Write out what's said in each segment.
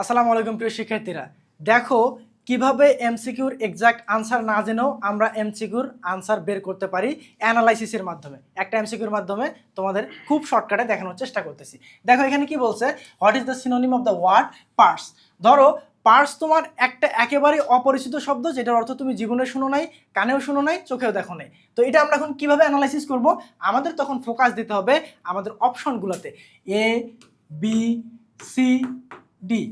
আসসালামু আলাইকুম প্রিয় শিক্ষার্থীরা, দেখো কিভাবে এমসিকিউর এক্সাক্ট আনসার না জেনেও আমরা এমসিকিউর আনসার বের করতে পারি অ্যানালাইসিসের মাধ্যমে। একটা এমসিকিউর মাধ্যমে তোমাদের খুব শর্টকাটে দেখানোর চেষ্টা করতেছি। দেখো এখানে কি বলছে, what is the synonym of the word purse. ধরো পার্স তোমার একটা একেবারে অপরিচিত শব্দ, যেটার অর্থ তুমি জীবনে শুনো নাই, কানেও শুনো নাই, চোখেও দেখো নাই। তো এটা আমরা এখন কিভাবে অ্যানালাইসিস করব? আমাদের তখন ফোকাস দিতে হবে আমাদের অপশনগুলোতে, এ বি সি ডি।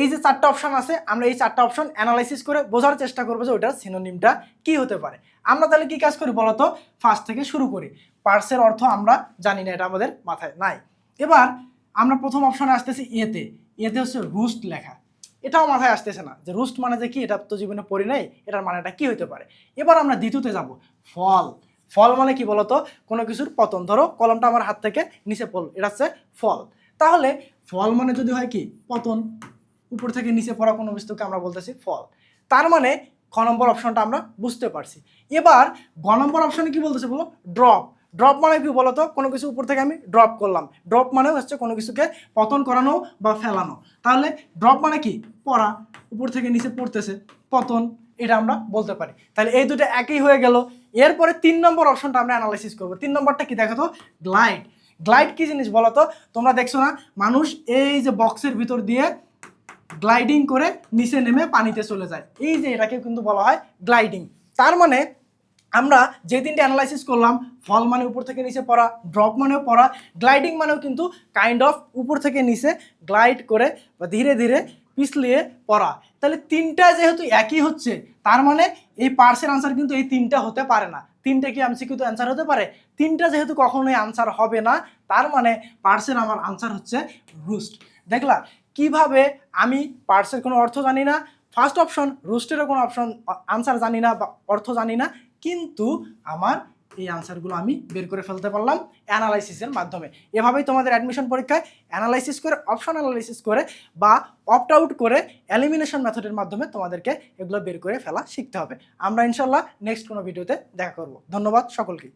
এই যে চারটা অপশন আছে, আমরা এই চারটা অপশন অ্যানালাইসিস করে বোঝার চেষ্টা করবো যে ওটার সিনোনিমটা কি হতে পারে। আমরা তাহলে কি কাজ করি বলতো? ফার্স্ট থেকে শুরু করি। পার্সের অর্থ আমরা জানি না, এটা আমাদের মাথায় নাই। এবার আমরা প্রথম অপশনে আসতেছি এতে। এতে হচ্ছে রুস্ট লেখা। এটাও মাথায় আসতেছে না যে রুস্ট মানে যে কি, এটা তো জীবনে পড়ি নাই, এটার মানেটা কি হতে পারে। এবার আমরা দ্বিতীয়তে যাব, ফল। ফল মানে কি বলতো? কোনো কিছুর পতন। ধরো কলমটা আমার হাত থেকে নিচে পড়ল, এটা হচ্ছে ফল। তাহলে ফল মানে যদি হয় কি পতন, উপর থেকে নিচে পড়া কোনো বস্তুকে আমরা বলতেছি ফল। তার মানে খ নম্বর অপশনটা আমরা বুঝতে পারছি। এবার গ নম্বর অপশনে কি বলতেছে বলো? ড্রপ। ড্রপ মানে কি বলতো? কোনো কিছু উপর থেকে আমি ড্রপ করলাম। ড্রপ মানে হচ্ছে কোনো কিছুকে পতন করানো বা ফেলানো। তাহলে ড্রপ মানে কি? পড়া, উপর থেকে নিচে পড়তেছে, পতন, এটা আমরা বলতে পারি। তাহলে এই দুটো একই হয়ে গেল। এরপরে 3 নম্বর অপশনটা আমরা অ্যানালাইসিস করবো। 3 নম্বরটা কি দেখো তো? গ্লাইড। গ্লাইড কি জিনিস বলো তো? তোমরা দেখছো না, মানুষ এই যে বক্সের ভিতর দিয়ে গ্লাইডিং করে নিচে নেমে পানিতে চলে যায়, এই যে এটাকে কিন্তু বলা হয় গ্লাইডিং। তার মানে আমরা যে তিনটে অ্যানালাইসিস করলাম, ফল মানে উপর থেকে নিচে পড়া, ড্রপ মানেও পড়া, গ্লাইডিং মানেও কিন্তু কাইন্ড অফ উপর থেকে নিচে গ্লাইড করে বা ধীরে ধীরে পিছলিয়ে পড়া। তাহলে তিনটা যেহেতু একই হচ্ছে, তার মানে এই পার্সের আনসার কিন্তু এই তিনটা হতে পারে না। তিনটা কি এমসিকিউ তো অ্যান্সার হতে পারে? তিনটা যেহেতু কখনোই আনসার হবে না, তার মানে পার্সের আমার আনসার হচ্ছে রুস্ট। দেখলা কিভাবে আমি পার্সের কোনো অর্থ জানি না, ফার্স্ট অপশন রুস্টেরও কোনো অপশন আনসার জানি না বা অর্থ জানি না, কিন্তু আমার এই আনসারগুলো আমি বের করে ফেলতে পারলাম অ্যানালাইসিসের মাধ্যমে। এভাবেই তোমাদের অ্যাডমিশন পরীক্ষায় অ্যানালাইসিস করে, অপশন অ্যানালাইসিস করে বা অপ্ট আউট করে এলিমিনেশন মেথডের মাধ্যমে তোমাদেরকে এগুলো বের করে ফেলা শিখতে হবে। আমরা ইনশাল্লাহ নেক্সট কোনো ভিডিওতে দেখা করব। ধন্যবাদ সকলকে।